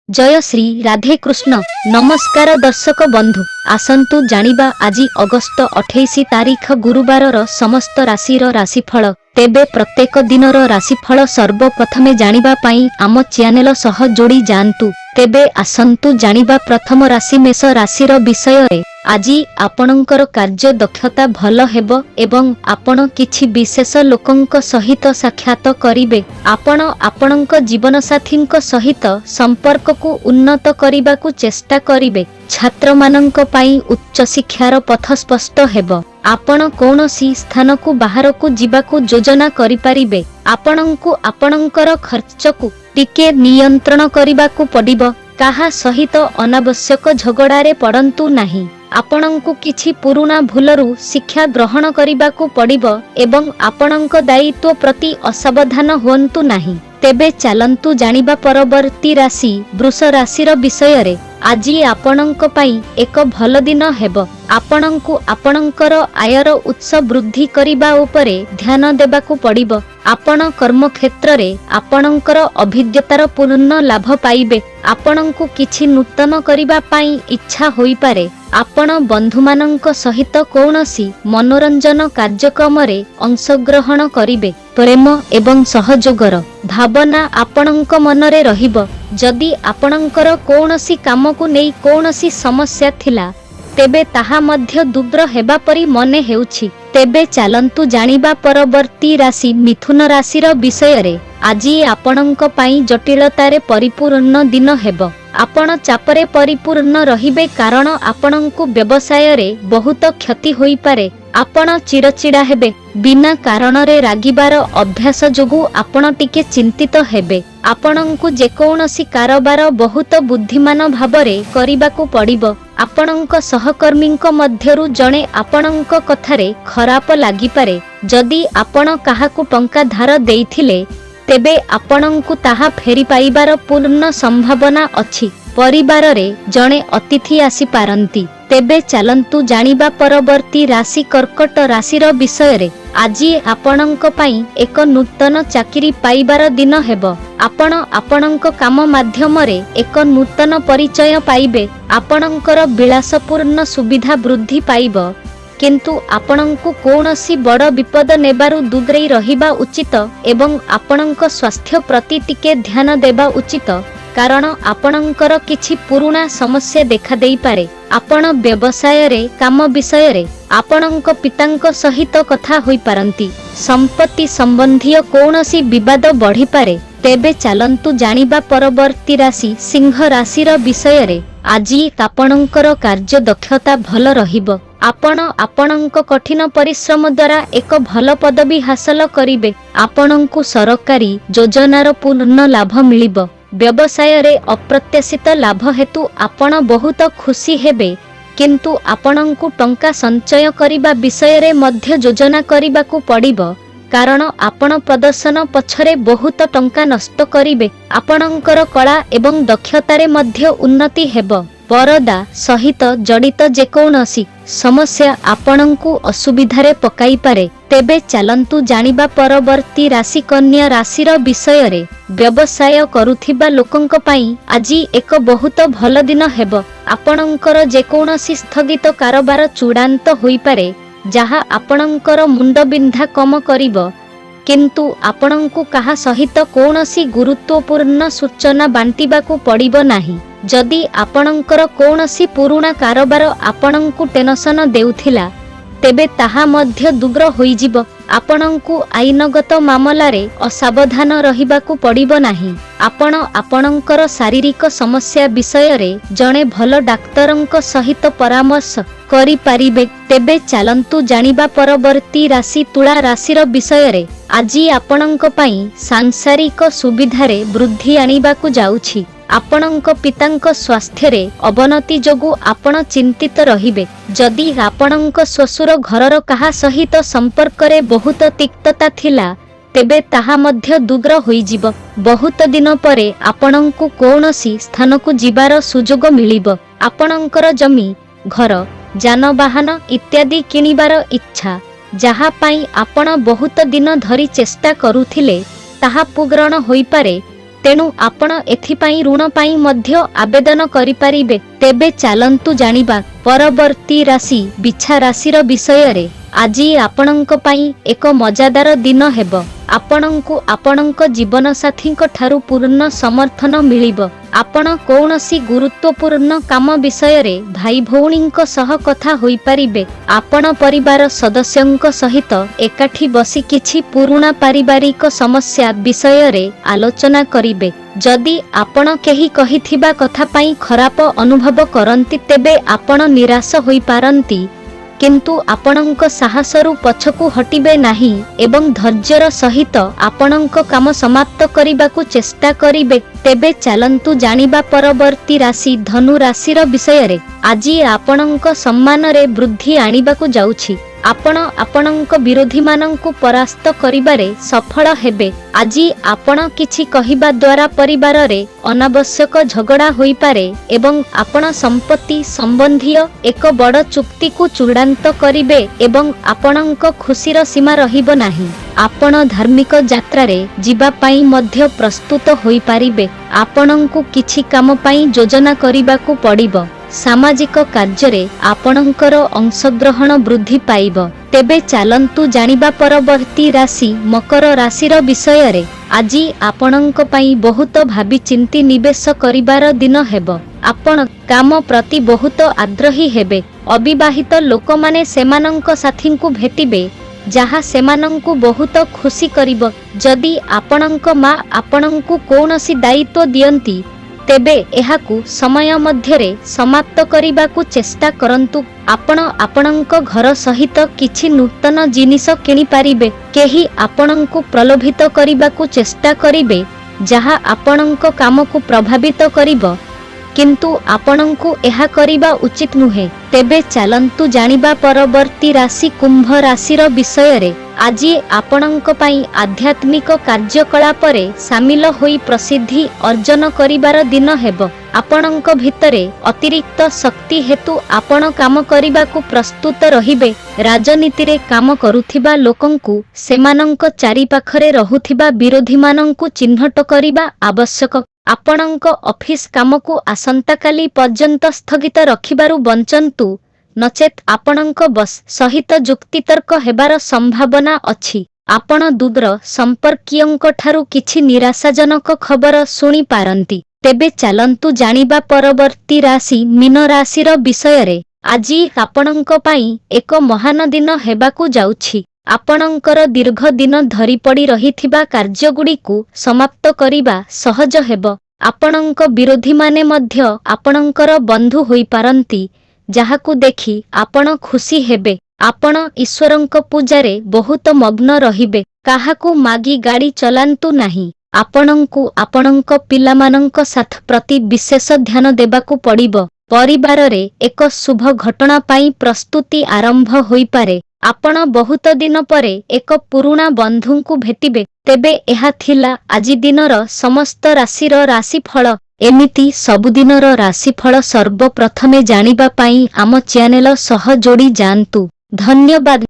जय श्री राधे कृष्ण। नमस्कार दर्शक बंधु, आसंतु जानिबा आज अगस्त 28 तारीख गुरुवार समस्त राशि राशिफल। तेबे प्रत्येक दिनर राशिफल सर्वप्रथमे जानिबा पाई आम चैनल सह जोड़ी जांतु। तेबे आसंतु जानिबा प्रथम राशि मेष राशिर विषय रे। आज आपणकर कार्य दक्षता भल हेबो एवं आपण किछि विशेष लोकंक सहित साक्षात करिवे। आपण आपणक जीवन साथींक सहित संपर्क को उन्नत करिबा को चेष्टा करिवे। छात्र मानंक पाई उच्च शिक्षार पथ स्पष्ट हेबो। आपण कोनोसी स्थान को बाहर को जीवा को योजना करि पारिबे। आपणंकु आपणंकर खर्च को टिके नियंत्रण करिबा को पड़िबो। काहा सहित अनावश्यक झगड़ारे पड़ंतु नाही। आपणंकु किछि पुराना भूलरू शिक्षा ग्रहण करिबा को पड़िबो एवं आपणंक दायित्व प्रति असावधान होंतु नाही। तेबे चलंतु जानिबा परवर्ती राशि वृष राशिर विषय रे। आज आपणंक पाई एक भल दिन हेबो। आपणंकु आपणंकर आयर उत्स वृद्धि करिबा उपरे ध्यान देबाकू पड़िबो। आपण कर्म क्षेत्र रे आपणंकर अभिज्ञतार पूर्ण लाभ पाइबे। आपणंकु किछि नूतन करिबा पाई इच्छा होई पारे। आपण बंधु मानंक सहित कौनसी मनोरंजन कार्यक्रम रे अंशग्रहण करिबे। प्रेम एवं सहयोगर भावना आपणंक मनरे रहिबो। जदि आपणंकर कौनसी काम को नै कौनसी समस्या थिला तेबे ताहा मध्य दूर हेबा परी मने हेउछि। तेबे चलंतु जानिबा परवर्ती राशि मिथुन राशिर विषय रे। आज आपणंक पाई जटिलतारे परिपूर्ण दिन हेबो। आपण चापरे परिपूर्ण रहिबे कारण आपणंकु व्यवसाय रे बहुत क्षति होई पारे। आपण चिड़चिड़ा हेबे। बिना कारण रे रागिबार अभ्यास जोगु आपण टिके चिंतित हेबे। आपणंकु जेकोनसी कारोबार बहुत बुद्धिमान भावरे करिबाकू पड़िबो। आपणंक सहकर्मींक मध्यरु जणे आपणंक कथारे खराप लागि पारे। जदि आपण काहाकू टंका धार देइथिले तेबे आपणंकु ताहा फेरी पाइबार पूर्ण संभावना अछि। परिवार रे जणे अतिथि आसी पारंती। तेबे चलंतु जानिबा परवर्ती राशि कर्कट राशिर विषय रे। आज आपणंक पाई एक नूतन चाकरी पाइबार दिन हेबो। आपण आपणंक काम माध्यम रे एक नूतन परिचय पाइबे। आपणंकर विलासपूर्ण सुविधा वृद्धि पाइबो। किंतु आपणंकु कौनसी बड़ विपद नेबारु दूरेई रहिबा उचित एवं आपणंक स्वास्थ्य प्रति टिके ध्यान देबा उचित कारण आपणंकर किछि पुराना समस्या देखा देई पारे। आपण व्यवसाय रे काम विषय रे आपणंक पितांक सहित कथा होई पारंती। संपत्ति संबंधी कौनसी विवाद बढ़ी पारे। तेबे चलंतु जानिबा परवर्ती राशि सिंह राशिर विषय रे। आज आपणंकर कार्य दक्षता भल रहिबो। आपण आपणंक कठिन परिश्रम द्वारा एक भल पदवी हासिल करिवे। आपणंकु सरकारी योजनार पूर्ण लाभ मिलिबो। व्यवसाय रे अप्रत्याशित लाभ हेतु आपण बहुत खुशी हेबे। किंतु आपणंकु टंका संचय करिबा विषय रे मध्य योजना करिबाकू पड़िबो कारण आपण प्रदर्शन पछरे बहुत टंका नष्ट करिवे। आपणंकर कला एवं दक्षतारे मध्य उन्नति हेबो। परदा सहित जड़ित जेकोनसी समस्या आपणंकु असुविधारे पकाई पारे। तेबे चलंतु जानिबा परवर्ती राशि कन्या राशिर विषय रे। व्यवसाय करुथिबा लोकंक पाई आज एक बहुत भल दिन हेबो। आपणंकर जेकोनसी स्थगित कारोबार चूड़ांत होई पारे जहा आपणंकर मुंड बिंधा कम करिबो। किंतु आपणंकु काहा सहित कौनसी गुरुत्वपूर्ण सूचना बांटिबाकू पड़िबो नाही। जदि आपणंकर कौनसी पुराना कारोबार आपणंकु टेंशन देउथिला तेबे ताहा मध्य दूर होई जिवो। आपणंकु आईनगत मामला रे असावधान रहिबाकू पड़िबो नाही। आपण आपणंकर शारीरिक समस्या विषय रे जणे भल डाक्तरंक सहित परामर्श करि पारिबे। तेबे चलंतु जानिबा परवर्ती राशि तुला राशिर विषय रे। आज आपणंक पाई सांसारिक सुविधारे वृद्धि आनिबाकू जाउछि। आपणंक पितांक स्वास्थ्य रे अवनति जोगु आपण चिंतित रहिबे। जदि आपणंक ससुर घरर काहा सहित संपर्क रे बहुत तिक्तता थिला तेबे ताहा मध्य दूर होई जिवो। बहुत दिन परे आपणंकु कौनसी स्थान को जिबार सुजोग मिलिबो। आपणंकर जमी घर जानवाहन इत्यादि किनिबार इच्छा जहा पाई आपण बहुत दिन धरी चेष्टा करुथिले ताहा पूर्ण होई पारे। ତେଣୁ ଆପଣ ଏଥିପାଇଁ ଋଣ ପାଇଁ ମଧ୍ୟ ଆବେଦନ କରିପାରିବେ। ତେବେ ଚାଲନ୍ତୁ ଜାଣିବା ପରବର୍ତ୍ତୀ ରାଶି ବିଛା ରାଶିର ବିଷୟରେ। ଆଜି ଆପଣଙ୍କ ପାଇଁ ଏକ ମଜାଦାର ଦିନ ହେବ। ଆପଣଙ୍କୁ ଆପଣଙ୍କ ଜୀବନସାଥୀଙ୍କ ଠାରୁ ପୂର୍ଣ୍ଣ ସମର୍ଥନ ମିଳିବ। ଆପଣ କୌଣସି ଗୁରୁତ୍ୱପୂର୍ଣ୍ଣ କାମ ବିଷୟରେ ଭାଇ ଭଉଣୀଙ୍କ ସହ କଥା ହୋଇପାରିବେ। ଆପଣ ପରିବାର ସଦସ୍ୟଙ୍କ ସହିତ ଏକାଠି ବସି କିଛି ପୁରୁଣା ପାରିବାରିକ ସମସ୍ୟା ବିଷୟରେ ଆଲୋଚନା କରିବେ। ଯଦି ଆପଣ କେହି କହିଥିବା କଥା ପାଇଁ ଖରାପ ଅନୁଭବ କରନ୍ତି ତେବେ ଆପଣ ନିରାଶ ହୋଇପାରନ୍ତି, କିନ୍ତୁ ଆପଣଙ୍କ ସାହସରୁ ପଛକୁ ହଟିବେ ନାହିଁ ଏବଂ ଧୈର୍ଯ୍ୟର ସହିତ ଆପଣଙ୍କ କାମ ସମାପ୍ତ କରିବାକୁ ଚେଷ୍ଟା କରିବେ। ତେବେ ଚାଲନ୍ତୁ ଜାଣିବା ପରବର୍ତ୍ତୀ ରାଶି ଧନୁ ରାଶିର ବିଷୟରେ। ଆଜି ଆପଣଙ୍କ ସମ୍ମାନରେ ବୃଦ୍ଧି ଆଣିବାକୁ ଯାଉଛି। ଆପଣ ଆପଣଙ୍କ ବିରୋଧୀମାନଙ୍କୁ ପରାସ୍ତ କରିବାରେ ସଫଳ ହେବେ। ଆଜି ଆପଣ କିଛି କହିବା ଦ୍ୱାରା ପରିବାରରେ ଅନାବଶ୍ୟକ ଝଗଡ଼ା ହୋଇପାରେ ଏବଂ ଆପଣ ସମ୍ପତ୍ତି ସମ୍ବନ୍ଧୀୟ ଏକ ବଡ଼ ଚୁକ୍ତିକୁ ଚୂଡ଼ାନ୍ତ କରିବେ ଏବଂ ଆପଣଙ୍କ ଖୁସିର ସୀମା ରହିବ ନାହିଁ। ଆପଣ ଧାର୍ମିକ ଯାତ୍ରାରେ ଯିବା ପାଇଁ ମଧ୍ୟ ପ୍ରସ୍ତୁତ ହୋଇପାରିବେ। ଆପଣଙ୍କୁ କିଛି କାମ ପାଇଁ ଯୋଜନା କରିବାକୁ ପଡ଼ିବ। ସାମାଜିକ କାର୍ଯ୍ୟରେ ଆପଣଙ୍କର ଅଂଶଗ୍ରହଣ ବୃଦ୍ଧି ପାଇବ। ତେବେ ଚାଲନ୍ତୁ ଜାଣିବା ପରବର୍ତ୍ତୀ ରାଶି ମକର ରାଶିର ବିଷୟରେ। ଆଜି ଆପଣଙ୍କ ପାଇଁ ବହୁତ ଭାବିଚିନ୍ତି ନିବେଶ କରିବାର ଦିନ ହେବ। ଆପଣ କାମ ପ୍ରତି ବହୁତ ଆଗ୍ରହୀ ହେବେ। ଅବିବାହିତ ଲୋକମାନେ ସେମାନଙ୍କ ସାଥୀଙ୍କୁ ଭେଟିବେ, ଯାହା ସେମାନଙ୍କୁ ବହୁତ ଖୁସି କରିବ। ଯଦି ଆପଣଙ୍କ ମା ଆପଣଙ୍କୁ କୌଣସି ଦାୟିତ୍ୱ ଦିଅନ୍ତି ତେବେ ଏହାକୁ ସମୟ ମଧ୍ୟରେ ସମାପ୍ତ କରିବାକୁ ଚେଷ୍ଟା କରନ୍ତୁ। ଆପଣ ଆପଣଙ୍କ ଘର ସହିତ କିଛି ନୂତନ ଜିନିଷ କିଣିପାରିବେ। କେହି ଆପଣଙ୍କୁ ପ୍ରଲୋଭିତ କରିବାକୁ ଚେଷ୍ଟା କରିବେ, ଯାହା ଆପଣଙ୍କ କାମକୁ ପ୍ରଭାବିତ କରିବ, କିନ୍ତୁ ଆପଣଙ୍କୁ ଏହା କରିବା ଉଚିତ ନୁହେଁ। ତେବେ ଚାଲନ୍ତୁ ଜାଣିବା ପରବର୍ତ୍ତୀ ରାଶି କୁମ୍ଭ ରାଶିର ବିଷୟରେ। ଆଜି ଆପଣଙ୍କ ପାଇଁ ଆଧ୍ୟାତ୍ମିକ କାର୍ଯ୍ୟକଳାପରେ ସାମିଲ ହୋଇ ପ୍ରସିଦ୍ଧି ଅର୍ଜନ କରିବାର ଦିନ ହେବ। ଆପଣଙ୍କ ଭିତରେ ଅତିରିକ୍ତ ଶକ୍ତି ହେତୁ ଆପଣ କାମ କରିବାକୁ ପ୍ରସ୍ତୁତ ରହିବେ। ରାଜନୀତିରେ କାମ କରୁଥିବା ଲୋକଙ୍କୁ ସେମାନଙ୍କ ଚାରିପାଖରେ ରହୁଥିବା ବିରୋଧୀମାନଙ୍କୁ ଚିହ୍ନଟ କରିବା ଆବଶ୍ୟକ। ଆପଣଙ୍କ ଅଫିସ କାମକୁ ଆସନ୍ତାକାଲି ପର୍ଯ୍ୟନ୍ତ ସ୍ଥଗିତ ରଖିବାରୁ ବଞ୍ଚନ୍ତୁ, ନଚେତ୍ ଆପଣଙ୍କ ବସ୍ ସହିତ ଯୁକ୍ତିତର୍କ ହେବାର ସମ୍ଭାବନା ଅଛି। ଆପଣ ଦୂର ସମ୍ପର୍କୀୟଙ୍କ ଠାରୁ କିଛି ନିରାଶାଜନକ ଖବର ଶୁଣିପାରନ୍ତି। ତେବେ ଚାଲନ୍ତୁ ଜାଣିବା ପରବର୍ତ୍ତୀ ରାଶି ମୀନ ରାଶିର ବିଷୟରେ। ଆଜି ଆପଣଙ୍କ ପାଇଁ ଏକ ମହାନ ଦିନ ହେବାକୁ ଯାଉଛି। ଆପଣଙ୍କର ଦୀର୍ଘ ଦିନ ଧରି ପଡ଼ି ରହିଥିବା କାର୍ଯ୍ୟଗୁଡ଼ିକୁ ସମାପ୍ତ କରିବା ସହଜ ହେବ। ଆପଣଙ୍କ ବିରୋଧୀମାନେ ମଧ୍ୟ ଆପଣଙ୍କର ବନ୍ଧୁ ହୋଇପାରନ୍ତି, ଯାହାକୁ ଦେଖି ଆପଣ ଖୁସି ହେବେ। ଆପଣ ଈଶ୍ୱରଙ୍କ ପୂଜାରେ ବହୁତ ମଗ୍ନ ରହିବେ। କାହାକୁ ମାଗି ଗାଡ଼ି ଚଲାନ୍ତୁ ନାହିଁ। ଆପଣଙ୍କୁ ଆପଣଙ୍କ ପିଲାମାନଙ୍କ ସାଥ ପ୍ରତି ବିଶେଷ ଧ୍ୟାନ ଦେବାକୁ ପଡ଼ିବ। ପରିବାରରେ ଏକ ଶୁଭ ଘଟଣା ପାଇଁ ପ୍ରସ୍ତୁତି ଆରମ୍ଭ ହୋଇପାରେ। ଆପଣ ବହୁତ ଦିନ ପରେ ଏକ ପୁରୁଣା ବନ୍ଧୁଙ୍କୁ ଭେଟିବେ। ତେବେ ଏହା ଥିଲା ଆଜି ଦିନର ସମସ୍ତ ରାଶିର ରାଶିଫଳ। ଏମିତି ସବୁଦିନର ରାଶିଫଳ ସର୍ବପ୍ରଥମେ ଜାଣିବା ପାଇଁ ଆମ ଚ୍ୟାନେଲ ସହ ଯୋଡ଼ି ଯାଆନ୍ତୁ। ଧନ୍ୟବାଦ।